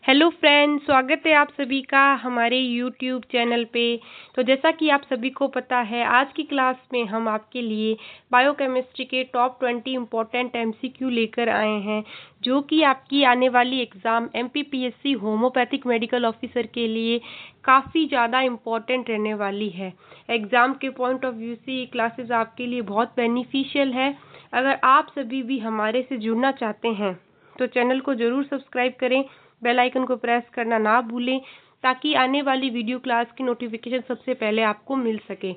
Hello friends, स्वागत है आप सभी का हमारे यूट्यूब चैनल पे। तो जैसा कि आप सभी को पता है, आज की क्लास में हम आपके लिए बायोकेमिस्ट्री के टॉप 20 इम्पोर्टेंट एमसीक्यू लेकर आए हैं, जो कि आपकी आने वाली exam MPPSC homeopathic medical officer के लिए काफ़ी ज़्यादा इम्पोर्टेंट रहने वाली है। एग्ज़ाम के पॉइंट ऑफ व्यू से ये क्लासेस आपके लिए बहुत बेनिफिशियल है। अगर आप सभी भी हमारे से जुड़ना चाहते हैं तो चैनल को ज़रूर सब्सक्राइब करें, बेल आइकन को प्रेस करना ना भूलें, ताकि आने वाली वीडियो क्लास की नोटिफिकेशन सबसे पहले आपको मिल सके।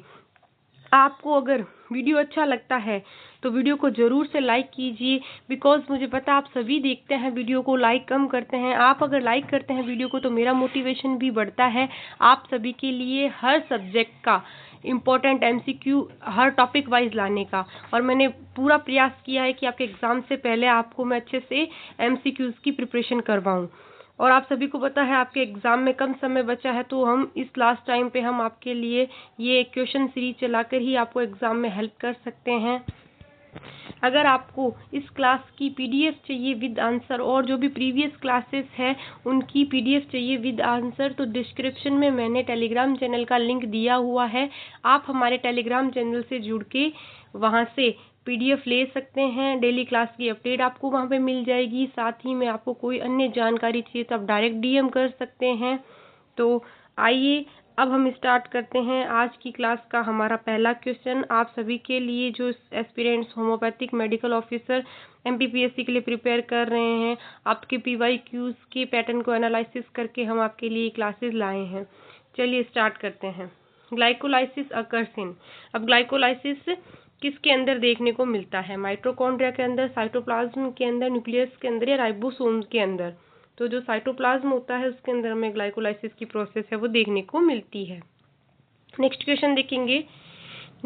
आपको अगर वीडियो अच्छा लगता है तो वीडियो को ज़रूर से लाइक कीजिए, बिकॉज़ मुझे पता आप सभी देखते हैं वीडियो को, लाइक कम करते हैं। आप अगर लाइक करते हैं वीडियो को तो मेरा मोटिवेशन भी बढ़ता है आप सभी के लिए हर सब्जेक्ट का इम्पोर्टेंट एमसीक्यू हर टॉपिक वाइज लाने का। और मैंने पूरा प्रयास किया है कि आपके एग्ज़ाम से पहले आपको मैं अच्छे से एमसीक्यूज़ की प्रिपरेशन करवाऊँ। और आप सभी को पता है आपके एग्ज़ाम में कम समय बचा है, तो हम इस लास्ट टाइम पे हम आपके लिए ये क्वेश्चन सीरीज चलाकर ही आपको एग्ज़ाम में हेल्प कर सकते हैं। अगर आपको इस क्लास की पीडीएफ चाहिए विद आंसर, और जो भी प्रीवियस क्लासेस है उनकी पीडीएफ चाहिए विद आंसर, तो डिस्क्रिप्शन में मैंने टेलीग्राम चैनल का लिंक दिया हुआ है। आप हमारे टेलीग्राम चैनल से जुड़ के वहाँ से पीडीएफ ले सकते हैं। डेली क्लास की अपडेट आपको वहाँ पे मिल जाएगी। साथ ही में आपको कोई अन्य जानकारी चाहिए तो आप डायरेक्ट डीएम कर सकते हैं। तो आइए अब हम स्टार्ट करते हैं आज की क्लास का। हमारा पहला क्वेश्चन आप सभी के लिए जो aspirants homeopathic medical officer MPPSC के लिए प्रिपेयर कर रहे हैं, आपके पीवाईक्यूज के पैटर्न को एनालिसिस करके हम आपके लिए क्लासेस लाए हैं। चलिए स्टार्ट करते हैं। Glycolysis occurs in. अब ग्लाइकोलाइसिस किसके अंदर देखने को मिलता है? माइटोकॉन्ड्रिया के अंदर, साइटोप्लाज्म के अंदर, न्यूक्लियस के अंदर या राइबोसोम के अंदर? तो जो साइटोप्लाज्म होता है उसके अंदर हमें ग्लाइकोलाइसिस की प्रोसेस है वो देखने को मिलती है। नेक्स्ट क्वेश्चन देखेंगे,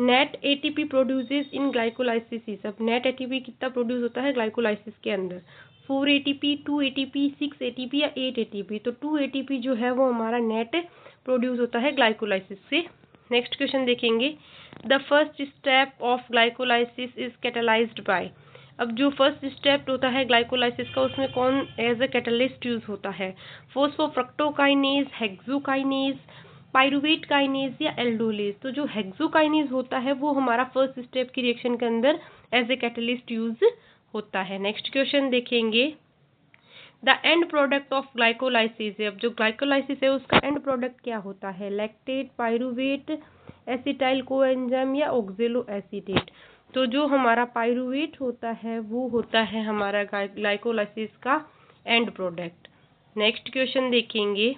नेट एटीपी प्रोड्यूसेस इन ग्लाइकोलाइसिस। अब नेट एटीपी कितना प्रोड्यूस होता है ग्लाइकोलाइसिस के अंदर? 4 एटीपी, 2 एटीपी, 6 एटीपी या 8 एटीपी? तो 2 एटीपी जो है वो हमारा नेट प्रोड्यूस होता है ग्लाइकोलाइसिस से। नेक्स्ट क्वेश्चन देखेंगे, the first step of glycolysis is catalysed by. अब जो फर्स्ट स्टेप होता है ग्लाइकोलाइसिस का उसमें कौन एज अ कैटालिस्ट यूज होता है? फोस्फोफ्रक्टोकाइनेज, हेक्सोकाइनेज, पाइरुवेट काइनेज या एल्डोलेज? तो जो हेक्सोकाइनेज होता है वो हमारा फर्स्ट स्टेप की रिएक्शन के अंदर एज ए कैटलिस्ट यूज होता है। नेक्स्ट क्वेश्चन देखेंगे, the end product of glycolysis. अब जो ग्लाइकोलाइसिस है उसका एंड प्रोडक्ट क्या होता है? लैक्टेट, पाइरुवेट, एसिटाइल कोएंजाइम या ऑक्जेलो एसीटेट? तो जो हमारा पाइरुवेट होता है वो होता है हमारा ग्लाइकोलाइसिस का एंड प्रोडक्ट। नेक्स्ट क्वेश्चन देखेंगे,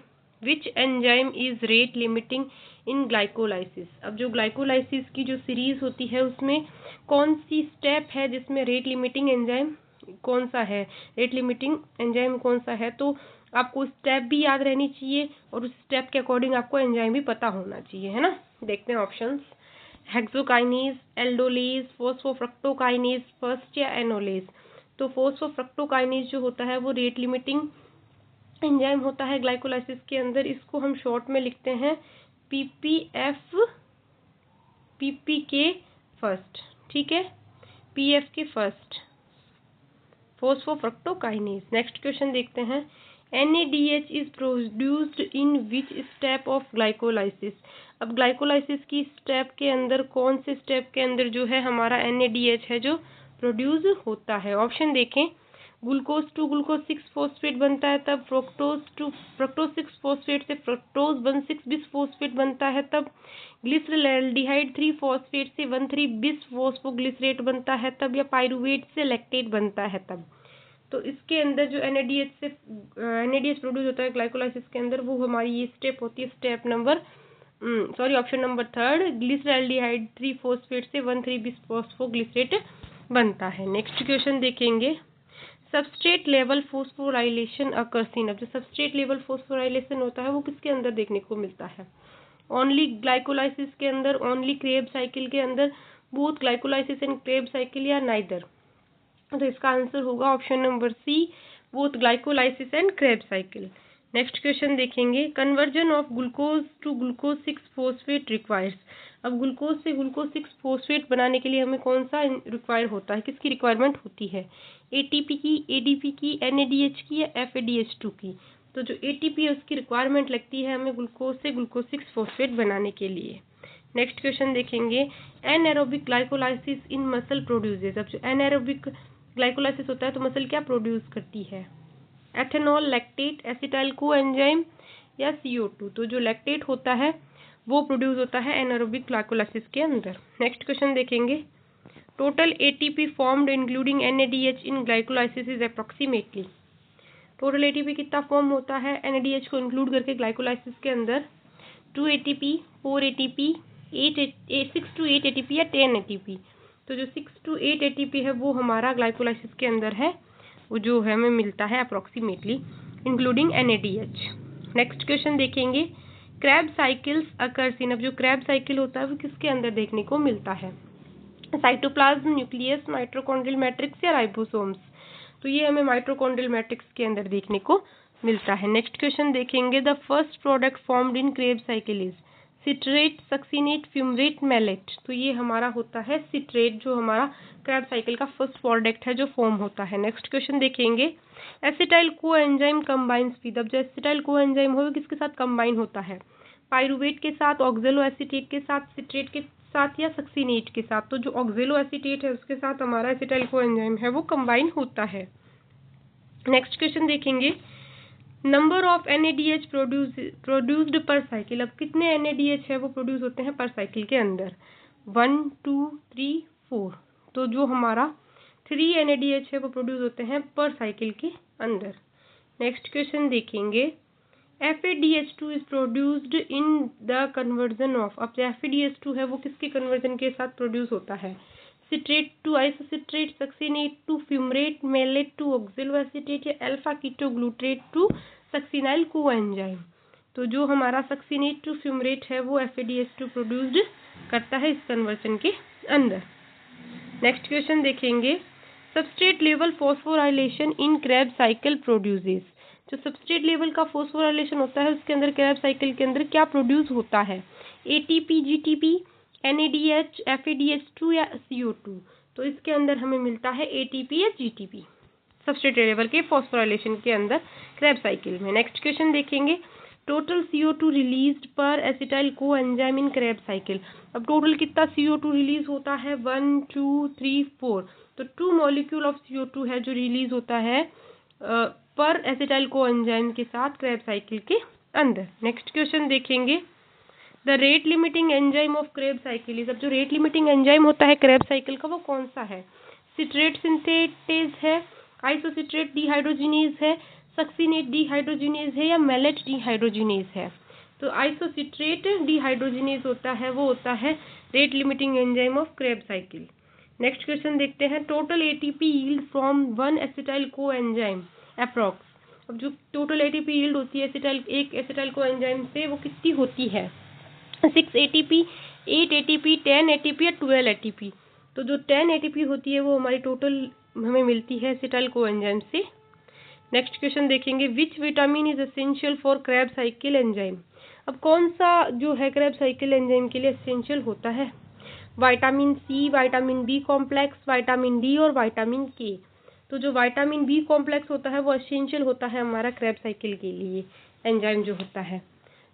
which enzyme is rate limiting in glycolysis. अब जो ग्लाइकोलाइसिस की जो सीरीज होती है उसमें कौन सी स्टेप है जिसमें रेट लिमिटिंग एंजाइम कौन सा है? रेट लिमिटिंग एंजाइम कौन सा है? तो आपको स्टेप भी याद रहनी चाहिए और उस स्टेप के अकॉर्डिंग आपको एंजाइम भी पता होना चाहिए, है ना। देखते हैं ऑप्शंस, हेक्सोकाइनेज, एल्डोलेज, फोस्फोफ्रक्टोकाइनेज फर्स्ट या एनोलेज? तो फोस्फोफ्रक्टोकाइनेज जो होता है वो रेट लिमिटिंग एंजाइम होता है ग्लाइकोलाइसिस के अंदर। इसको हम शॉर्ट में लिखते हैं पीपीएफ, पीपीके फर्स्ट, ठीक है, पीएफ के फर्स्ट, फोस्फोफ्रक्टोकाइनेज। नेक्स्ट क्वेश्चन देखते हैं, NADH is produced in which step of glycolysis. अब ग्लाइकोलाइसिस की स्टेप के अंदर कौन से स्टेप के अंदर जो है हमारा NADH है जो प्रोड्यूस होता है? ऑप्शन देखें, ग्लूकोज टू ग्लूकोज 6 फॉस्फेट बनता है तब, फ्रक्टोज 6 फॉस्फेट से फ्रक्टोज 1,6 बिस फॉस्फेट बनता है तब, ग्लिसरॉल्डिहाइड 3 फॉस्फेट से 1,3 बिस फॉस्फोग्लिसरेट बनता है तब, या पाइरुवेट से लैक्टेट बनता है तब? तो इसके अंदर जो NADH प्रोड्यूस होता है ग्लाइकोलाइसिस के अंदर वो हमारी ये स्टेप होती है, step number option number 3, glyceraldehyde 3 phosphate से 1,3 बिस फॉस्फोग्लिसरेट बनता है। नेक्स्ट क्वेश्चन देखेंगे, substrate level phosphorylation occurs in. अब जो सबस्ट्रेट लेवल फोस्फोराइलेशन होता है वो किसके अंदर देखने को मिलता है? ओनली ग्लाइकोलाइसिस के अंदर, ओनली क्रेब साइकिल के अंदर, both glycolysis and Krebs cycle, या नाइदर? तो इसका आंसर होगा option number C, both glycolysis and Krebs cycle. Next question देखेंगे, conversion of glucose to glucose 6 phosphate requires. अब ग्लूकोज से ग्लूकोज 6 फॉस्फेट बनाने के लिए हमें कौन सा रिक्वायर होता है, किसकी रिक्वायरमेंट होती है? ATP की, ADP की, NADH की या FADH2 की? तो जो ATP है उसकी रिक्वायरमेंट लगती है हमें ग्लूकोज से ग्लूकोज 6 फॉस्फेट बनाने के लिए। नेक्स्ट क्वेश्चन देखेंगे, एनएरोबिक ग्लाइकोलाइसिस इन मसल प्रोड्यूसेस। अब जो एनएरोबिक ग्लाइकोलाइसिस होता है तो मसल क्या प्रोड्यूस करती है? एथेनॉल, लैक्टेट, एसिटाइल कोएंजाइम या CO2। तो जो लैक्टेट होता है वो प्रोड्यूस होता है एनारोबिक ग्लाइकोलाइसिस के अंदर। नेक्स्ट क्वेश्चन देखेंगे, total ATP formed including NADH in glycolysis is approximately. Total ATP कितना फॉर्म होता है NADH को इंक्लूड करके ग्लाइकोलाइसिस के अंदर? 2 ATP, 4 ATP, 6 to 8 ATP या 10 ATP। तो जो 6 to 8 ATP है वो हमारा ग्लाइकोलाइसिस के अंदर है, वो जो है हमें मिलता है approximately including NADH। Next question देखेंगे, क्रैब साइकिल्स अकर्स इन। अब जो क्रैब साइकिल होता है वो किसके अंदर देखने को मिलता है? साइटोप्लाज्म, न्यूक्लियस, माइटोकॉन्ड्रियल मैट्रिक्स या राइबोसोम्स। तो ये हमें माइटोकॉन्ड्रियल मैट्रिक्स के अंदर देखने को मिलता है। नेक्स्ट क्वेश्चन देखेंगे, the first product formed in Krebs cycle is citrate, succinate, fumarate, malate. तो ये हमारा होता है सिट्रेट, जो हमारा क्रैब साइकिल का फर्स्ट प्रोडक्ट है जो फॉर्म होता है। नेक्स्ट क्वेश्चन देखेंगे, एसिटाइल कोएंजाइम कंबाइंस विद। अब जो एसिटाइल कोएंजाइम हो किसके साथ कंबाइन होता है? पाइरुवेट के साथ, ऑक्जेलो एसीटेट के साथ, सिट्रेट के साथ या सक्सिनेट के साथ। तो जो ऑक्जेलो एसीटेट है उसके साथ हमारा एसिटाइल कोएंजाइम है वो कंबाइन होता है। नेक्स्ट क्वेश्चन देखेंगे, नंबर ऑफ NADH प्रोड्यूस्ड पर साइकिल। अब कितने NADH है वो प्रोड्यूस होते हैं पर साइकिल के अंदर? 1, 2, 3, 4। तो जो हमारा 3 NADH है वो प्रोड्यूस होते हैं पर साइकिल के अंदर। नेक्स्ट क्वेश्चन देखेंगे, FADH2 is produced in the conversion of. अब FADH2 है वो किसके कन्वर्जन के साथ प्रोड्यूस होता है? Citrate to isocitrate, succinate to fumarate, malate to oxaloacetate या alpha ketoglutarate to succinyl coenzyme. तो जो हमारा सक्सिनेट टू फ्यूमरेट है वो FADH2 प्रोड्यूस्ड करता है इस कन्वर्जन के अंदर। नेक्स्ट क्वेश्चन देखेंगे, सबस्ट्रेट लेवल फॉस्फोराइलेशन इन क्रैब साइकिल प्रोड्यूसेस। जो सबस्ट्रेट लेवल का फॉस्फोराइलेशन होता है उसके अंदर क्रैब साइकिल के अंदर क्या प्रोड्यूस होता है? ATP, GTP, NADH, FADH2 या CO2। तो इसके अंदर हमें मिलता है ATP या GTP सबस्ट्रेट लेवल के फॉस्फोराइलेशन के अंदर क्रैब साइकिल में। नेक्स्ट क्वेश्चन देखेंगे, टोटल CO2 रिलीज्ड पर एसिटाइल कोएंजाइम इन क्रैब साइकिल। अब टोटल कितना CO2 रिलीज होता है? 1, 2, 3, 4। तो 2 मॉलिक्यूल ऑफ CO2 है जो रिलीज होता है पर एसिटाइल कोएंजाइम के साथ क्रैब साइकिल के अंदर। नेक्स्ट क्वेश्चन देखेंगे, the rate limiting enzyme of Krebs cycle is. अब जो रेट लिमिटिंग एंजाइम होता है क्रैब साइकिल का वो कौन सा है? सिट्रेट सिंथेटेज है, आइसोसिट्रेट डिहाइड्रोजिनेज है, सक्सिनेट डिहाइड्रोजिनेज है या मैलेट डिहाइड्रोजिनेज है? तो आइसोसिट्रेट डिहाइड्रोजिनेज होता है वो होता है rate limiting enzyme of Krebs cycle. Next question देखते हैं, total ATP yield from 1 acetyl coenzyme approx. अब जो टोटल ATP यील्ड होती है एक एसिटाइल कोएंजाइम से वो कितनी होती है? 6 ATP, 8 ATP, 10 ATP या 12 ATP। तो जो 10 ATP होती है वो हमारी टोटल हमें मिलती है एसिटाइल कोएंजाइम से। नेक्स्ट क्वेश्चन देखेंगे, which vitamin is essential for Krebs cycle enzyme. अब कौन सा जो है क्रैब साइकिल एंजाइम के लिए एसेंशियल होता है? Vitamin C, vitamin B complex, vitamin D और विटामिन K। तो जो विटामिन B कॉम्प्लेक्स होता है वो एसेंशियल होता है हमारा क्रैब साइकिल के लिए एंजाइम जो होता है।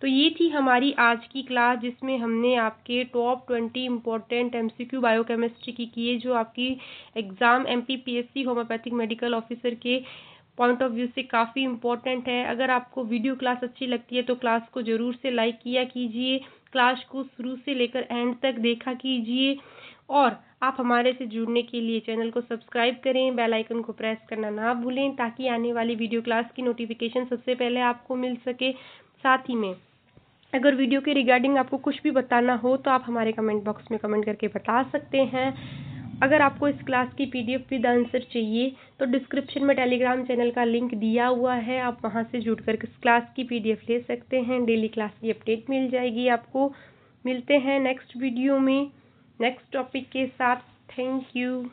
तो ये थी हमारी आज की क्लास जिसमें हमने आपके टॉप 20 इम्पोर्टेंट MCQ बायोकेमिस्ट्री की किए, जो आपकी exam MPPSC homeopathic medical officer के पॉइंट ऑफ व्यू से काफ़ी इम्पोर्टेंट है। अगर आपको वीडियो क्लास अच्छी लगती है तो क्लास को ज़रूर से लाइक किया कीजिए, क्लास को शुरू से लेकर एंड तक देखा कीजिए और आप हमारे से जुड़ने के लिए चैनल को सब्सक्राइब करें, बेल आइकन को प्रेस करना ना भूलें ताकि आने वाली वीडियो क्लास की नोटिफिकेशन सबसे पहले आपको मिल सके। साथ ही में अगर वीडियो के रिगार्डिंग आपको कुछ भी बताना हो तो आप हमारे कमेंट बॉक्स में कमेंट करके बता सकते हैं। अगर आपको इस क्लास की PDF विद आंसर चाहिए तो डिस्क्रिप्शन में टेलीग्राम चैनल का लिंक दिया हुआ है, आप वहां से जुड़कर इस क्लास की PDF ले सकते हैं। डेली क्लास की अपडेट मिल जाएगी आपको। मिलते हैं नेक्स्ट वीडियो में नेक्स्ट टॉपिक के साथ। Thank you.